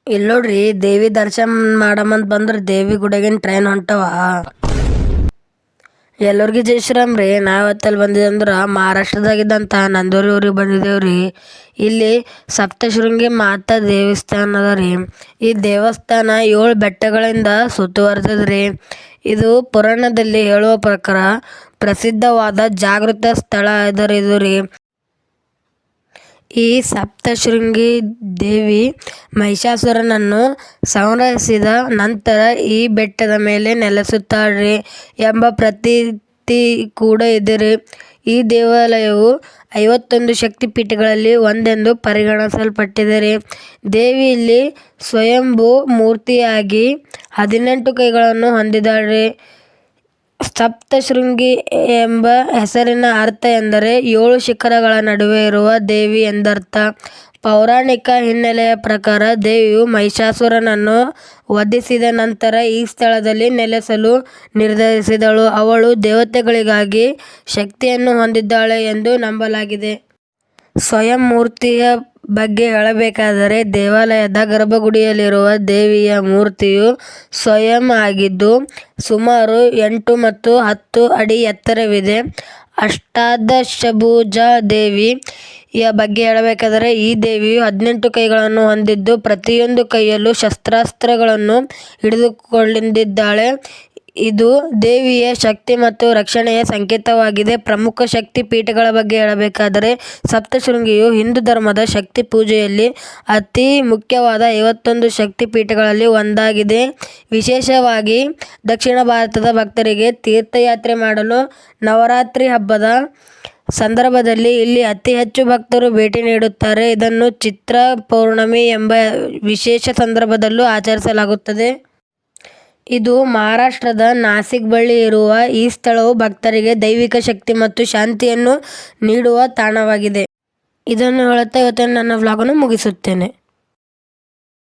ಇಲ್ಲಿ ನೋಡ್ರಿ ದೇವಿ ದರ್ಶನ ಮಾಡಮಂತ ಬಂದ್ರ ದೇವಿ ಗುಡಿಯಾಗಿನ ಟ್ರೈನ್ ಹೊಂಟವ. ಎಲ್ಲರಿಗೂ ಜೈ ಶ್ರೀರಾಮ್ ರೀ. ನಾವತ್ತಲ್ಲಿ ಬಂದಿದ್ದೆ ಅಂದ್ರೆ ಮಹಾರಾಷ್ಟ್ರದಾಗಿದ್ದಂಥ ನಂದೂರಿ ಊರಿಗೆ ಬಂದಿದ್ದೇವ್ರಿ. ಇಲ್ಲಿ ಸಪ್ತಶೃಂಗಿ ಮಾತಾ ದೇವಸ್ಥಾನ ಅದ ರೀ. ಈ ದೇವಸ್ಥಾನ 7 ಬೆಟ್ಟಗಳಿಂದ ಸುತ್ತುವರೆದದ್ರಿ. ಇದು ಪುರಾಣದಲ್ಲಿ ಹೇಳುವ ಪ್ರಕಾರ ಪ್ರಸಿದ್ಧವಾದ ಜಾಗೃತ ಸ್ಥಳ ಇದು ರೀ. ಈ ಸಪ್ತಶೃಂಗಿ ದೇವಿ ಮಹಿಷಾಸುರನನ್ನು ಸಂಹರಿಸಿದ ನಂತರ ಈ ಬೆಟ್ಟದ ಮೇಲೆ ನೆಲೆಸುತ್ತಾಳ್ರಿ ಎಂಬ ಪ್ರತೀತಿ ಕೂಡ ಇದೆ ರೀ. ಈ ದೇವಾಲಯವು 51 ಶಕ್ತಿಪೀಠಗಳಲ್ಲಿ ಒಂದೆಂದು ಪರಿಗಣಿಸಲ್ಪಟ್ಟಿದೆ ರೀ. ದೇವಿ ಇಲ್ಲಿ ಸ್ವಯಂಭೂ ಮೂರ್ತಿಯಾಗಿ 18 ಕೈಗಳನ್ನು ಹೊಂದಿದ್ದಾಳ್ರಿ. ಸಪ್ತಶೃಂಗಿ ಎಂಬ ಹೆಸರಿನ ಅರ್ಥ ಎಂದರೆ 7 ಶಿಖರಗಳ ನಡುವೆ ಇರುವ ದೇವಿ ಎಂದರ್ಥ. ಪೌರಾಣಿಕ ಹಿನ್ನೆಲೆಯ ಪ್ರಕಾರ ದೇವಿಯು ಮಹಿಷಾಸುರನನ್ನು ವಧಿಸಿದ ನಂತರ ಈ ಸ್ಥಳದಲ್ಲಿ ನೆಲೆಸಲು ನಿರ್ಧರಿಸಿದಳು. ಅವಳು ದೇವತೆಗಳಿಗಾಗಿ ಶಕ್ತಿಯನ್ನು ಹೊಂದಿದ್ದಾಳೆ ಎಂದು ನಂಬಲಾಗಿದೆ. ಸ್ವಯಂ ಮೂರ್ತಿಯ ಬಗ್ಗೆ ಹೇಳಬೇಕಾದರೆ ದೇವಾಲಯದ ಗರ್ಭಗುಡಿಯಲ್ಲಿರುವ ದೇವಿಯ ಮೂರ್ತಿಯು ಸ್ವಯಂ ಆಗಿದ್ದು ಸುಮಾರು 8 ಮತ್ತು 10 ಅಡಿ ಎತ್ತರವಿದೆ. ಅಷ್ಟಾದಶಭುಜ ದೇವಿಯ ಬಗ್ಗೆ ಹೇಳಬೇಕಾದರೆ ಈ ದೇವಿಯು 18 ಕೈಗಳನ್ನು ಹೊಂದಿದ್ದು ಪ್ರತಿಯೊಂದು ಕೈಯಲ್ಲೂ ಶಸ್ತ್ರಾಸ್ತ್ರಗಳನ್ನು ಹಿಡಿದುಕೊಂಡಿದ್ದಾಳೆ. ಇದು ದೇವಿಯ ಶಕ್ತಿ ಮತ್ತು ರಕ್ಷಣೆಯ ಸಂಕೇತವಾಗಿದೆ. ಪ್ರಮುಖ ಶಕ್ತಿ ಪೀಠಗಳ ಬಗ್ಗೆ ಹೇಳಬೇಕಾದರೆ ಸಪ್ತಶೃಂಗಿಯು ಹಿಂದೂ ಧರ್ಮದ ಶಕ್ತಿ ಪೂಜೆಯಲ್ಲಿ ಅತಿ ಮುಖ್ಯವಾದ 51 ಶಕ್ತಿ ಪೀಠಗಳಲ್ಲಿ ಒಂದಾಗಿದೆ. ವಿಶೇಷವಾಗಿ ದಕ್ಷಿಣ ಭಾರತದ ಭಕ್ತರಿಗೆ ತೀರ್ಥಯಾತ್ರೆ ಮಾಡಲು ನವರಾತ್ರಿ ಹಬ್ಬದ ಸಂದರ್ಭದಲ್ಲಿ ಇಲ್ಲಿ ಅತಿ ಹೆಚ್ಚು ಭಕ್ತರು ಭೇಟಿ ನೀಡುತ್ತಾರೆ. ಇದನ್ನು ಚಿತ್ರ ಪೌರ್ಣಮಿ ಎಂಬ ವಿಶೇಷ ಸಂದರ್ಭದಲ್ಲೂ ಆಚರಿಸಲಾಗುತ್ತದೆ. ಇದು ಮಹಾರಾಷ್ಟ್ರದ ನಾಸಿಕ್ ಬಳಿ ಇರುವ ಈ ಸ್ಥಳವು ಭಕ್ತರಿಗೆ ದೈವಿಕ ಶಕ್ತಿ ಮತ್ತು ಶಾಂತಿಯನ್ನು ನೀಡುವ ತಾಣವಾಗಿದೆ. ಇದನ್ನು ಹೇಳುತ್ತಾ ಇವತ್ತಿನ ನನ್ನ ವ್ಲಾಗನ್ನು ಮುಗಿಸುತ್ತೇನೆ.